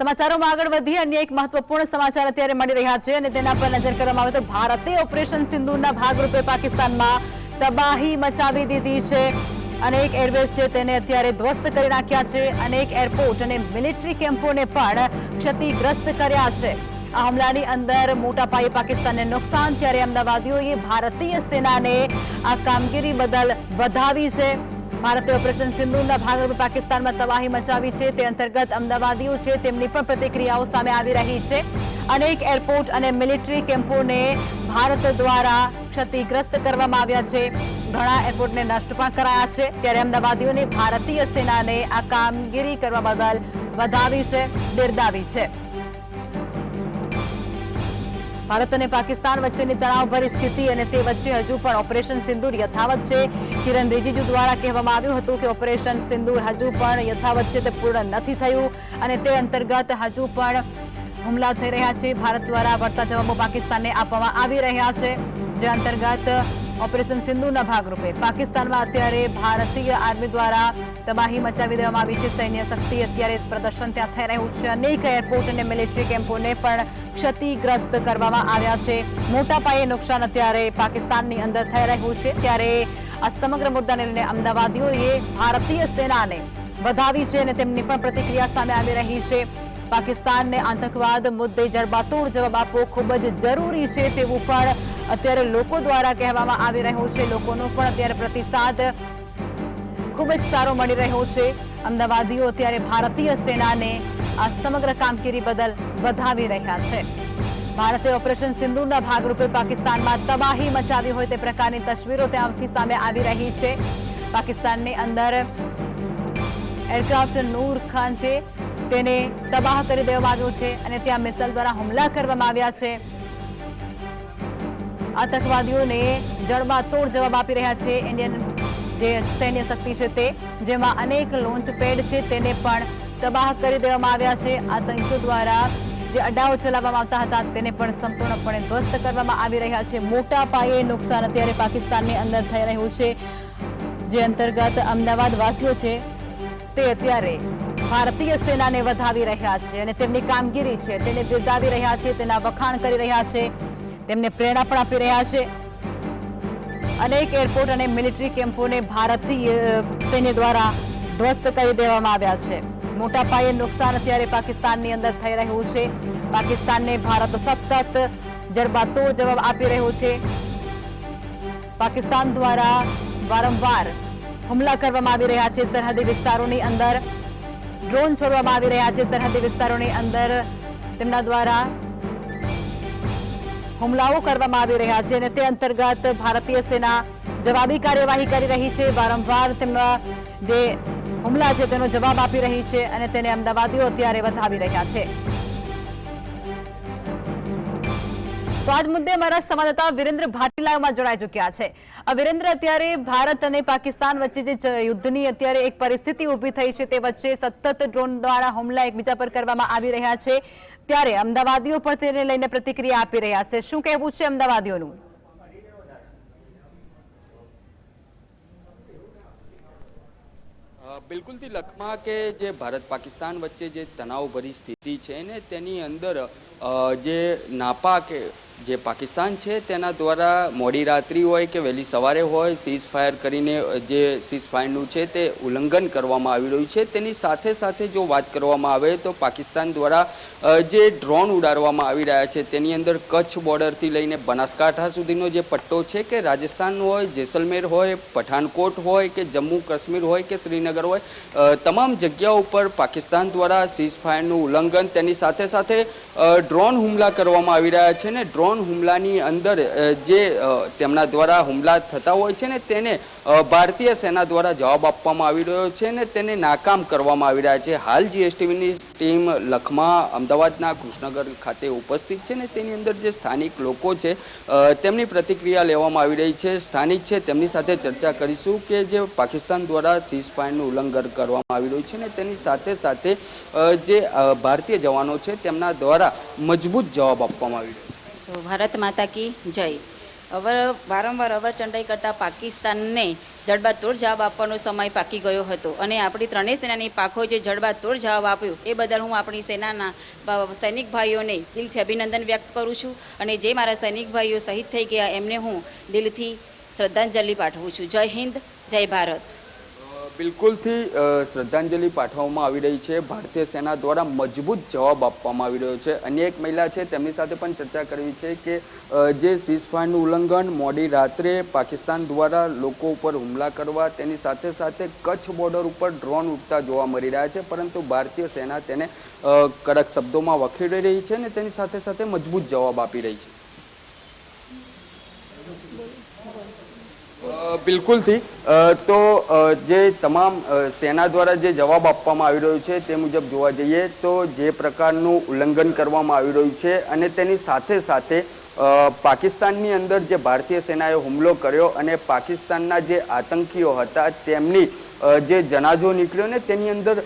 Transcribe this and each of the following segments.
સમાચારોમાં આગળ વધીએ અન્ય એક મહત્વપૂર્ણ સમાચાર અત્યારે મળી રહ્યા છે અને તેના પર નજર કરવામાં આવે તો ભારતે ઓપરેશન સિંદૂરના ભાગરૂપે પાકિસ્તાનમાં તબાહી મચાવી દીધી છે। અનેક એરવેઝ છે તેને અત્યારે ધ્વસ્ત કરી નાખ્યા છે। અનેક એરપોર્ટ અને મિલિટરી કેમ્પોને પણ ક્ષતિગ્રસ્ત કર્યા છે। આ હુમલાની અંદર મોટા પાયે પાકિસ્તાનને નુકસાન, ત્યારે અમદાવાદીઓએ ભારતીય સેનાને આ કામગીરી બદલ વધાવી છે। ભારતે ઓપરેશન સિંદૂરના ભાગરૂપે પાકિસ્તાનમાં તબાહી મચાવી છે તે અંતર્ગત અમદાવાદીઓ છે તેમની પણ પ્રતિક્રિયાઓ સામે આવી રહી છે। અનેક એરપોર્ટ અને મિલિટરી કેમ્પોને ભારત દ્વારા ક્ષતિગ્રસ્ત કરવામાં આવ્યા છે। ઘણા એરપોર્ટને નષ્ટ પણ કરાયા છે। ત્યારે અમદાવાદીઓને ભારતીય સેનાને આ કામગીરી કરવા બદલ વધાવી છે, બિરદાવી છે। ભારત અને પાકિસ્તાન વચ્ચેની તણાવભરી સ્થિતિ અને તે વચ્ચે હજુ પણ ઓપરેશન સિંદૂર યથાવત છે। કિરણ રિજિજુ દ્વારા કહેવામાં આવ્યું હતું કે ઓપરેશન સિંદૂર હજુ પણ યથાવત છે, તે પૂર્ણ નથી થયું અને તે અંતર્ગત હજુ પણ હુમલા થઈ રહ્યા છે। ભારત દ્વારા વળતા જવાબો પાકિસ્તાનને આપવામાં આવી રહ્યા છે, જે અંતર્ગત ઓપરેશન સિંદૂરના ભાગરૂપે પાકિસ્તાનમાં અત્યારે ભારતીય આર્મી દ્વારા તબાહી મચાવી દેવામાં આવી છે। સૈન્ય શક્તિ અત્યારે પ્રદર્શન ત્યાં થઈ રહ્યું છે। અનેક એરપોર્ટ અને મિલિટરી કેમ્પોને પણ ક્ષતિગ્રસ્ત કરવામાં આવ્યા છે। મોટા પાયે નુકસાન અત્યારે પાકિસ્તાનની અંદર થઈ રહ્યું છે। ત્યારે આ સમગ્ર મુદ્દાને લઈને અમદાવાદીઓએ ભારતીય સેનાને વધાવી છે અને તેમની પણ પ્રતિક્રિયા સામે આવી રહી છે। પાકિસ્તાનને આતંકવાદ મુદ્દે જડબાતોડ જવાબ આપવો ખૂબ જ જરૂરી છે તેવું પણ અત્યારે લોકો દ્વારા કહેવામાં આવી રહ્યું છે। લોકોનો પણ અત્યારે પ્રતિસાદ ખૂબ જ સારો મળી રહ્યો છે। અમદાવાદીઓ અત્યારે ભારતીય સેનાને આ સમગ્ર કામગીરી બદલ વધાવી રહ્યા છે। ભારતે ઓપરેશન સિંદૂરના ભાગરૂપે પાકિસ્તાનમાં તબાહી મચાવી હોય તે પ્રકારની તસવીરો ત્યાંથી સામે આવી રહી છે। પાકિસ્તાનની અંદર એરક્રાફ્ટ નૂર ખાન છે તેને તબાહ કરી દેવામાં આવ્યો છે અને ત્યાં મિસાઇલ દ્વારા હુમલા કરવામાં આવ્યા છે। આતંકવાદીઓને જડબાતોડ જવાબ આપી રહ્યા છે ઇન્ડિયન જે સૈન્ય શક્તિ છે તે, જેમાં અનેક લોન્ચ પેડ છે તેને પણ તબાહ કરી દેવામાં આવ્યા છે। આતંકીઓ દ્વારા જે અડ્ડાઓ ચલાવવામાં આવતા હતા તેને પણ સંપૂર્ણપણે ધ્વસ્ત કરવામાં આવી રહ્યા છે। મોટા પાયે નુકસાન અત્યારે પાકિસ્તાનની અંદર થઈ રહ્યું છે, જે અંતર્ગત અમદાવાદ વાસીઓ છે તે અત્યારે ભારતીય સેનાને વધાવી રહ્યા છે અને તેમની કામગીરી છે તેને બિરદાવી રહ્યા છે, તેના વખાણ કરી રહ્યા છે, તેમને પ્રેરણા પણ આપી રહ્યા છે। અનેક એરપોર્ટ અને મિલિટરી કેમ્પોને ભારતીય સૈન્ય દ્વારા ધ્વસ્ત કરી દેવામાં આવ્યા છે। મોટા પાયે નુકસાન અત્યારે પાકિસ્તાનની અંદર થઈ રહ્યું છે। પાકિસ્તાનને ભારત સતત જડબાતોડ જવાબ આપી રહ્યું છે। પાકિસ્તાન દ્વારા વારંવાર હુમલા કરવામાં આવી રહ્યા છે। સરહદી વિસ્તારોની અંદર ડ્રોન છોડવામાં આવી રહ્યા છે। સરહદી વિસ્તારોની અંદર તેમના દ્વારા હુમલાઓ કરવામાં આવી રહ્યા છે અને તે અંતર્ગત ભારતીય સેના જવાબી કાર્યવાહી કરી રહી છે। વારંવાર તેમના જે હુમલા છે તેનો જવાબ આપી રહી છે અને તેને અમદાવાદીઓ અત્યારે વધાવી રહ્યા છે। તો આજ મુદ્દે અમારા સંવાદદાતા વિરેન્દ્ર ભાટી લાઈવમાં જોડાઈ ચૂક્યા છે। વિરેન્દ્ર, અત્યારે ભારત અને પાકિસ્તાન વચ્ચે જે યુદ્ધની અત્યારે એક પરિસ્થિતિ ઊભી થઈ છે તે વચ્ચે સતત ડ્રોન દ્વારા હુમલા એકબીજા પર કરવામાં આવી રહ્યા છે, ત્યારે અમદાવાદીઓ પણ તેને લઈને પ્રતિક્રિયા આપી રહ્યા છે। શું કહેવું છે અમદાવાદીઓનું? બિલકુલથી લખમાં કે જે ભારત પાકિસ્તાન વચ્ચે જે તણાવભરી સ્થિતિ છે ને તેની અંદર જે નાપાક જે પાકિસ્તાન છે તેના દ્વારા મોડી રાત્રિ હોય કે વહેલી સવારે હોય સીઝ ફાયર કરીને જે સીઝ ફાયરનું છે તે ઉલ્લંઘન કરવામાં આવી રહ્યું છે। તેની સાથે સાથે જો વાત કરવામાં આવે તો પાકિસ્તાન દ્વારા જે ડ્રોન ઉડાડવામાં આવી રહ્યા છે તેની અંદર કચ્છ બોર્ડરથી લઈને બનાસકાંઠા સુધીનો જે પટ્ટો છે કે રાજસ્થાન હોય, જેસલમેર હોય, પઠાનકોટ હોય કે જમ્મુ કાશ્મીર હોય કે શ્રીનગર હોય, તમામ જગ્યાઓ ઉપર પાકિસ્તાન દ્વારા સીઝ ફાયરનું ઉલ્લંઘન, તેની સાથે સાથે ડ્રોન હુમલા કરવામાં આવી રહ્યા છે ને ડ્રોન હુમલાની અંદર જે તેમના દ્વારા હુમલા થતા હોય છે ને તેને ભારતીય સેના દ્વારા જવાબ આપવામાં આવી રહ્યો છે ને તેને નાકામ કરવામાં આવી રહ્યા છે। હાલ જીએસટીવીની ટીમ લખમાં અમદાવાદના કૃષ્ણનગર ખાતે ઉપસ્થિત છે ને તેની અંદર જે સ્થાનિક લોકો છે તેમની પ્રતિક્રિયા લેવામાં આવી રહી છે। સ્થાનિક છે તેમની સાથે ચર્ચા કરીશું કે જે પાકિસ્તાન દ્વારા સીઝ ફાયરનું ઉલ્લંઘન કરવામાં આવી રહ્યું છે ને તેની સાથે સાથે જે ભારતીય જવાનો છે તેમના દ્વારા મજબૂત જવાબ આપવામાં આવી રહ્યો છે। ભારત માતા કી જય। વારંવાર અવરચંડાઈ કરતા પાકિસ્તાનને જડબાતોડ જવાબ આપવાનો સમય પાકી ગયો હતો અને આપણી ત્રણેય સેનાની પાંખો જે જડબાતોડ જવાબ આપ્યો એ બદલ હું આપણી સેનાના સૈનિક ભાઈઓને દિલથી અભિનંદન વ્યક્ત કરું છું અને જે મારા સૈનિક ભાઈઓ શહીદ થઈ ગયા એમને હું દિલથી શ્રદ્ધાંજલિ પાઠવું છું. જય હિન્દ, જય ભારત. બિલકુલથી શ્રદ્ધાંજલિ પાઠવવામાં આવી રહી છે. ભારતીય સેના દ્વારા મજબૂત જવાબ આપવામાં આવી રહ્યો છે. અન્ય એક મહિલા છે, તેમની સાથે પણ ચર્ચા કરવી છે કે જે સીઝફાયરનું ઉલ્લંઘન મોડી રાત્રે પાકિસ્તાન દ્વારા લોકો ઉપર હુમલા કરવા, તેની સાથે સાથે કચ્છ બોર્ડર ઉપર ડ્રોન ઉડતા જોવા મળી રહ્યા છે, પરંતુ ભારતીય સેના તેને કડક શબ્દોમાં વખેડી રહી છે અને તેની સાથે સાથે મજબૂત જવાબ આપી રહી છે. બિલકુલથી તો જે તમામ સેના દ્વારા જે જવાબ આપવામાં આવી રહ્યો છે તે મુજબ જોવા જઈએ તો જે પ્રકારનું ઉલ્લંઘન કરવામાં આવી રહ્યું છે અને તેની સાથે સાથે પાકિસ્તાનની અંદર જે ભારતીય સેનાએ હુમલો કર્યો અને પાકિસ્તાનના જે આતંકીઓ હતા તેમની જે જનાજો નીકળ્યો ને તેની અંદર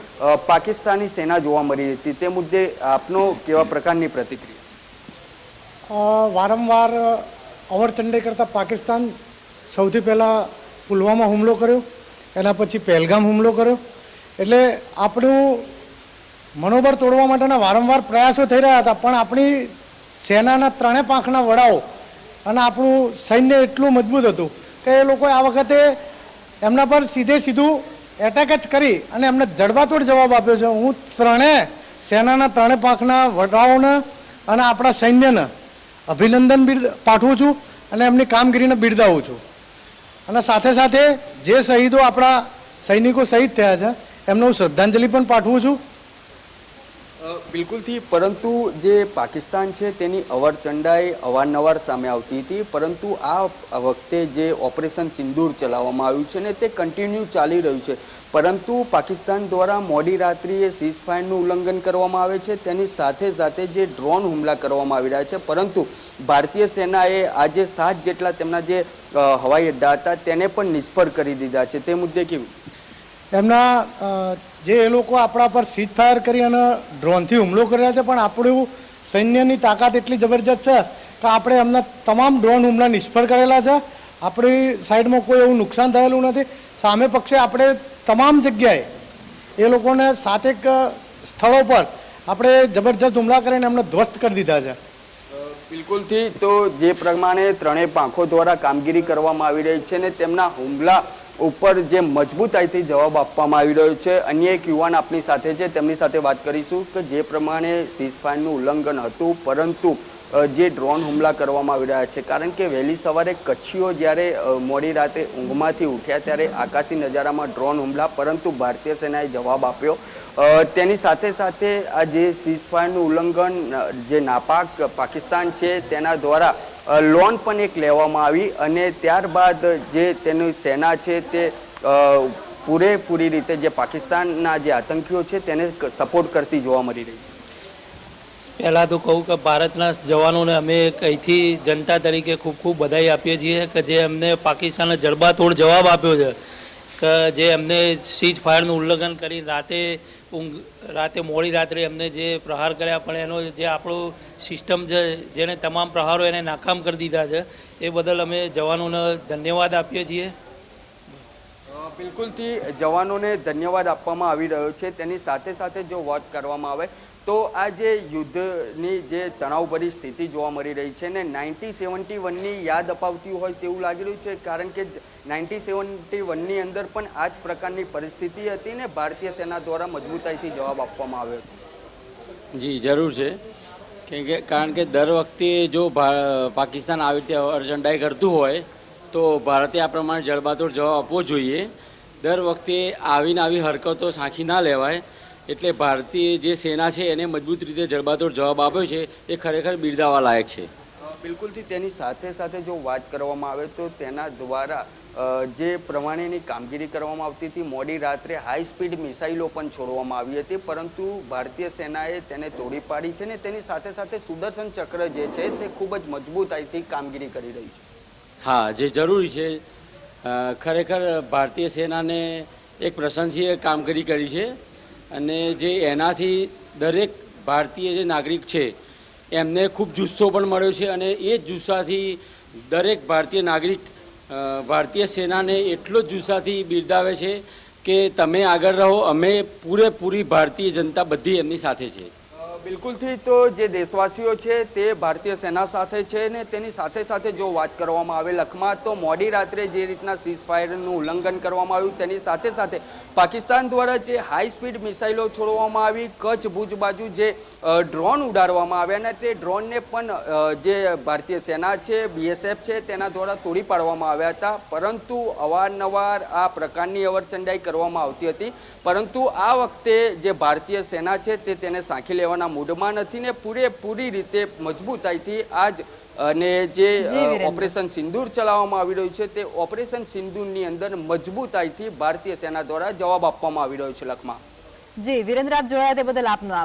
પાકિસ્તાની સેના જોવા મળી હતી, તે મુદ્દે આપનો કેવા પ્રકારની પ્રતિક્રિયા? વારંવાર અવરચંડાઈ કરતા પાકિસ્તાન સૌથી પહેલાં પુલવામા હુમલો કર્યો, એના પછી પહેલગામ હુમલો કર્યો, એટલે આપણું મનોબળ તોડવા માટેના વારંવાર પ્રયાસો થઈ રહ્યા હતા, પણ આપણી સેનાના ત્રણેય પાંખના વડાઓ અને આપણું સૈન્ય એટલું મજબૂત હતું કે એ લોકોએ આ વખતે એમના પર સીધું એટેક જ કરી અને એમને જડબાતોડ જવાબ આપ્યો છે. હું સેનાના ત્રણેય પાંખના વડાઓને અને આપણા સૈન્યને અભિનંદન પાઠવું છું અને એમની કામગીરીને બિરદાવું છું અને સાથે સાથે જે શહીદો આપણા સૈનિકો શહીદ થયા છે એમને હું શ્રદ્ધાંજલિ પણ પાઠવું છું. બિલકુલથી, પરંતુ જે પાકિસ્તાન છે તેની અવરચંડાઈ અવારનવાર સામે આવતી હતી, પરંતુ આ વખતે જે ઓપરેશન સિંદૂર ચલાવવામાં આવ્યું છે ને તે કન્ટિન્યુ ચાલી રહ્યું છે, પરંતુ પાકિસ્તાન દ્વારા મોડી રાત્રિએ સીઝફાયરનું ઉલ્લંઘન કરવામાં આવે છે, તેની સાથે સાથે જે ડ્રોન હુમલા કરવામાં આવી રહ્યા છે, પરંતુ ભારતીય સેનાએ આજે 7 જેટલા તેમના જે હવાઈ અડ્ડા હતા તેને પણ નિષ્ફળ કરી દીધા છે, તે મુદ્દે કેવું? એમના જે એ લોકો આપણા પર સીઝ ફાયર કરી અને ડ્રોનથી હુમલો કરી રહ્યા છે, પણ આપણું સૈન્યની તાકાત એટલી જબરજસ્ત છે કે આપણે એમના તમામ ડ્રોન હુમલા નિષ્ફળ કરેલા છે. આપણી સાઈડમાં કોઈ એવું નુકસાન થયેલું નથી. સામે પક્ષે આપણે તમામ જગ્યાએ એ લોકોને 7 સ્થળો પર આપણે જબરજસ્ત હુમલા કરીને એમને ધ્વસ્ત કરી દીધા છે. બિલકુલથી, તો જે પ્રમાણે ત્રણેય પાંખો દ્વારા કામગીરી કરવામાં આવી રહી છે ને તેમના હુમલા ઉપર જે મજબૂતાઈથી જવાબ આપવામાં આવી રહ્યો છે. અન્ય એક યુવાન આપણી સાથે છે, તેમની સાથે વાત કરીશું કે જે પ્રમાણે સીઝફાયરનું ઉલ્લંઘન હતું, પરંતુ જે ડ્રોન હુમલા કરવામાં આવી રહ્યા છે, કારણ કે વહેલી સવારે કચ્છીઓ જ્યારે મોડી રાતે ઊંઘમાંથી ઉઠ્યા ત્યારે આકાશી નજારામાં ડ્રોન હુમલા, પરંતુ ભારતીય સેનાએ જવાબ આપ્યો. તેની સાથે સાથે આ જે સીઝફાયરનું ઉલ્લંઘન જે નાપાક પાકિસ્તાન છે તેના દ્વારા લોન પણ એક લેવામાં આવી અને ત્યારબાદ જે તેની સેના છે તે પૂરેપૂરી રીતે જે પાકિસ્તાનના જે આતંકીઓ છે તેને સપોર્ટ કરતી જોવા મળી રહી છે. પહેલાં તો કહું કે ભારતના જવાનોને અમે અહીંથી જનતા તરીકે ખૂબ ખૂબ બધાઈ આપીએ છીએ કે જે અમને પાકિસ્તાને જડબાતોડ જવાબ આપ્યો છે, કે જે એમને સીઝ ફાયરનું ઉલ્લંઘન કરી રાતે મોડી રાત્રે એમને જે પ્રહાર કર્યા, પણ એનો જે આપણું સિસ્ટમ છે જેને તમામ પ્રહારો એને નાકામ કરી દીધા છે, એ બદલ અમે જવાનોને ધન્યવાદ આપીએ છીએ. બિલકુલથી જવાનોને ધન્યવાદ આપવામાં આવી રહ્યો છે. તેની સાથે સાથે જો વાત કરવામાં આવે તો આ જે યુદ્ધની જે તણાવભરી સ્થિતિ જોવા મળી રહી છે ને 1971ની યાદ અપાવતી હોય તેવું લાગી રહ્યું છે, કારણ કે 1971ની અંદર પણ આ જ પ્રકારની પરિસ્થિતિ હતી ને ભારતીય સેના દ્વારા મજબૂતાઈથી જવાબ આપવામાં આવ્યો હતો. જી જરૂર છે, કારણ કે દર વખતે જો પાકિસ્તાન આવી રીતે અરજંડાઈ કરતું હોય તો ભારતે આ પ્રમાણે જડબાતોડ જવાબ આપવો જોઈએ. દર વખતે આવી હરકતો સાંખી ના લેવાય, એટલે ભારતીય જે સેના છે એને મજબૂત રીતે જડબાતોડ જવાબ આપ્યો છે એ ખરેખર બિરદાવવા લાયક છે. બિલકુલથી, તેની સાથે સાથે જો વાત કરવામાં આવે તો તેના દ્વારા જે પ્રમાણેની કામગીરી કરવામાં આવતી હતી, મોડી રાત્રે હાઈ સ્પીડ મિસાઇલો પણ છોડવામાં આવી હતી, પરંતુ ભારતીય સેનાએ તેને તોડી પાડી છે ને તેની સાથે સાથે સુદર્શન ચક્ર જે છે તે ખૂબ જ મજબૂતાઈથી કામગીરી કરી રહી છે. હા, જે જરૂરી છે, ખરેખર ભારતીય સેનાને એક પ્રશંસનીય કામગીરી કરી છે અને જે એનાથી દરેક ભારતીય જે નાગરિક છે એમને ખૂબ જુસ્સો પણ મળ્યો છે અને એ જ જુસ્સાથી દરેક ભારતીય નાગરિક ભારતીય સેનાને એટલો જ જુસ્સાથી બિરદાવે છે કે તમે આગળ રહો, અમે પૂરેપૂરી ભારતીય જનતા બધી એમની સાથે છે. બિલકુલથી તો જે દેશવાસીઓ છે તે ભારતીય સેના સાથે છે ને તેની સાથે સાથે જો વાત કરવામાં આવે લખમાં તો મોડી રાત્રે જે રીતના સીઝ ફાયરનું ઉલ્લંઘન કરવામાં આવ્યું તેની સાથે સાથે પાકિસ્તાન દ્વારા જે હાઈ સ્પીડ મિસાઇલો છોડવામાં આવી, કચ્છ ભુજ બાજુ જે ડ્રોન ઉડાડવામાં આવ્યા અને તે ડ્રોનને પણ જે ભારતીય સેના છે, BSF છે તેના દ્વારા તોડી પાડવામાં આવ્યા હતા. પરંતુ અવારનવાર આ પ્રકારની અવરચંડાઈ કરવામાં આવતી હતી, પરંતુ આ વખતે જે ભારતીય સેના છે તે તેને સાંખી લેવાના મૂડમાં નથી ને પૂરેપૂરી રીતે મજબૂતાઈથી આજ અને જે ઓપરેશન સિંદૂર ચલાવવામાં આવી રહ્યું છે તે ઓપરેશન સિંદૂરની અંદર મજબૂતાઈથી ભારતીય સેના દ્વારા જવાબ આપવામાં આવી રહ્યો છે. લખમાં જી વિરેન્દ્ર, આપ જોડાયા તે બદલ આપનો આભાર.